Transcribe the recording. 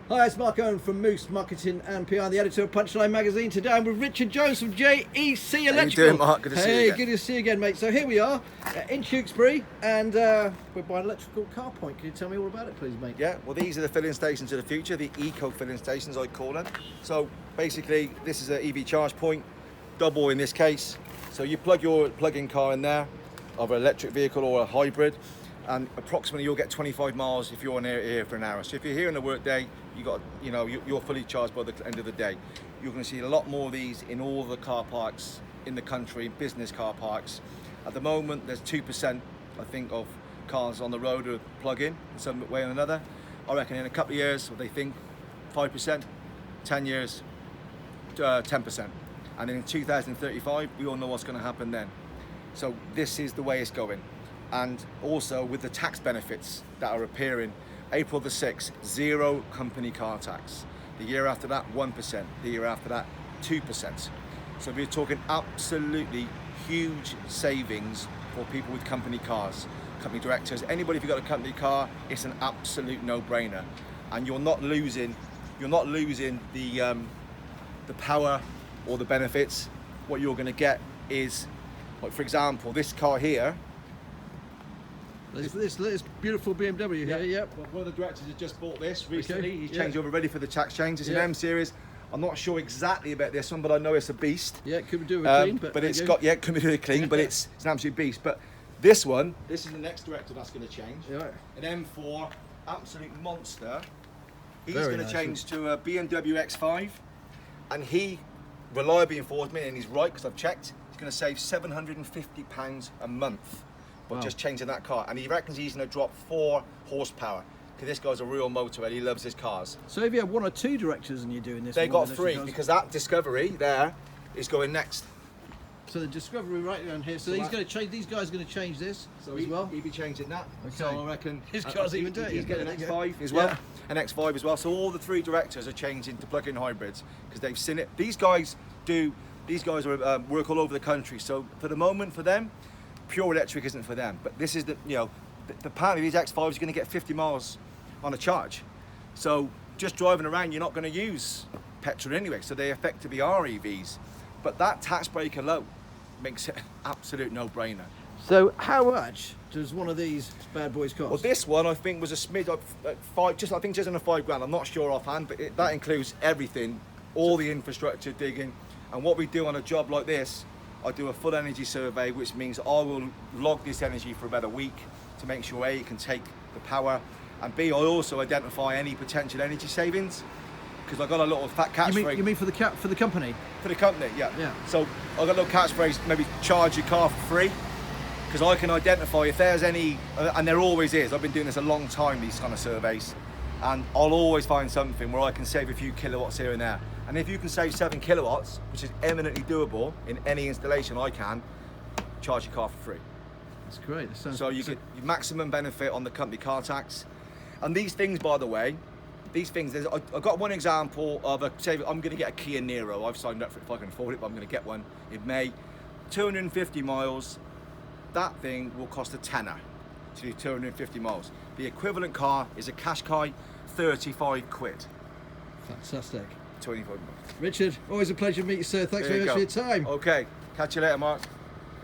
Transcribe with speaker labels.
Speaker 1: Hi, it's Mark Owen from Moose Marketing and PR, the editor of Punchline magazine. Today I'm with Richard Jones from JEC Electrical.
Speaker 2: How you doing, Mark? Good to see you again.
Speaker 1: Hey, good to see you again, mate. So here we are in Tewkesbury, and we're by an electrical car point. Can you tell me all about it, please, mate?
Speaker 2: Yeah, well, these are the filling stations of the future, the eco filling stations, I call them. So basically, this is an EV charge point, double in this case. So you plug your plug-in car in there, of an electric vehicle or a hybrid, and approximately you'll get 25 miles if you're here for an hour. So if you're here in the work day, you're fully charged by the end of the day. You're going to see a lot more of these in all the car parks in the country, business car parks. At the moment, there's 2%, I think, of cars on the road are plug-in in some way or another. I reckon in a couple of years, they think 5%, 10 years, 10%. And in 2035, we all know what's going to happen then. So this is the way it's going. And also with the tax benefits that are appearing, April the 6th, 0 company car tax. The year after that, 1%. The year after that, 2%. So we're talking absolutely huge savings for people with company cars, company directors, anybody if you've got a company car, it's an absolute no-brainer. And you're not losing the power or the benefits. What you're going to get is, like for example, this car here.
Speaker 1: This beautiful BMW here, yep.
Speaker 2: Well, one of the directors has just bought this recently.
Speaker 1: Okay.
Speaker 2: He's changed over, ready for the tax change. It's an M series. I'm not sure exactly about this one, but I know it's a beast.
Speaker 1: Yeah, it could be doing clean,
Speaker 2: but it's got it could be doing clean, but it's an absolute beast. But this one, this is the next director that's going to change.
Speaker 1: Yeah.
Speaker 2: An M4, absolute monster. He's
Speaker 1: Very
Speaker 2: going to
Speaker 1: nice.
Speaker 2: change to a BMW X5, and he reliably informed me, and he's right because I've checked. He's going to save £750 a month. But just changing that car, and he reckons he's going to drop 4 horsepower because this guy's a real motorhead. He loves his cars.
Speaker 1: So if you have 1 or 2 directors and you're doing this,
Speaker 2: They got 3 because that Discovery there is going next.
Speaker 1: So the Discovery right down here. So he's going to change. These guys are going to change this as well.
Speaker 2: He'll be changing that.
Speaker 1: Okay.
Speaker 2: So I reckon
Speaker 1: His car's even dirty.
Speaker 2: He's getting an X5 as well. An X5 as well. So all the 3 directors are changing to plug-in hybrids because they've seen it. These guys are work all over the country. So for the moment, for them, pure electric isn't for them, but this is the apparently these X5s are going to get 50 miles on a charge. So just driving around, you're not going to use petrol anyway. So they effectively are EVs, but that tax break alone makes it an absolute no-brainer.
Speaker 1: So how much does one of these bad boys cost?
Speaker 2: Well, this one I think was a smidge of I think just under £5 grand. I'm not sure offhand, but that includes everything, all the infrastructure, digging, and what we do on a job like this. I do a full energy survey, which means I will log this energy for about a week to make sure A, it can take the power, and B, I also identify any potential energy savings because I got a little fat catchphrase.
Speaker 1: You mean for the company?
Speaker 2: For the company, yeah.
Speaker 1: Yeah.
Speaker 2: So I got a little catchphrase, maybe charge your car for free, because I can identify if there's any, and there always is. I've been doing this a long time, these kind of surveys, and I'll always find something where I can save a few kilowatts here and there. And if you can save 7 kilowatts, which is eminently doable in any installation I can, charge your car for free.
Speaker 1: That's great. That sounds
Speaker 2: so you get your maximum benefit on the company car tax. And these things, by the way, I've got one example of say I'm going to get a Kia Niro. I've signed up for it if I can afford it, but I'm going to get one in May. 250 miles. That thing will cost a tenner to do 250 miles. The equivalent car is a Qashqai, 35 quid.
Speaker 1: fantastic.
Speaker 2: 25 miles.
Speaker 1: Richard, always a pleasure to meet you, sir. Thanks very much for your time.
Speaker 2: Okay, catch you later, Mark.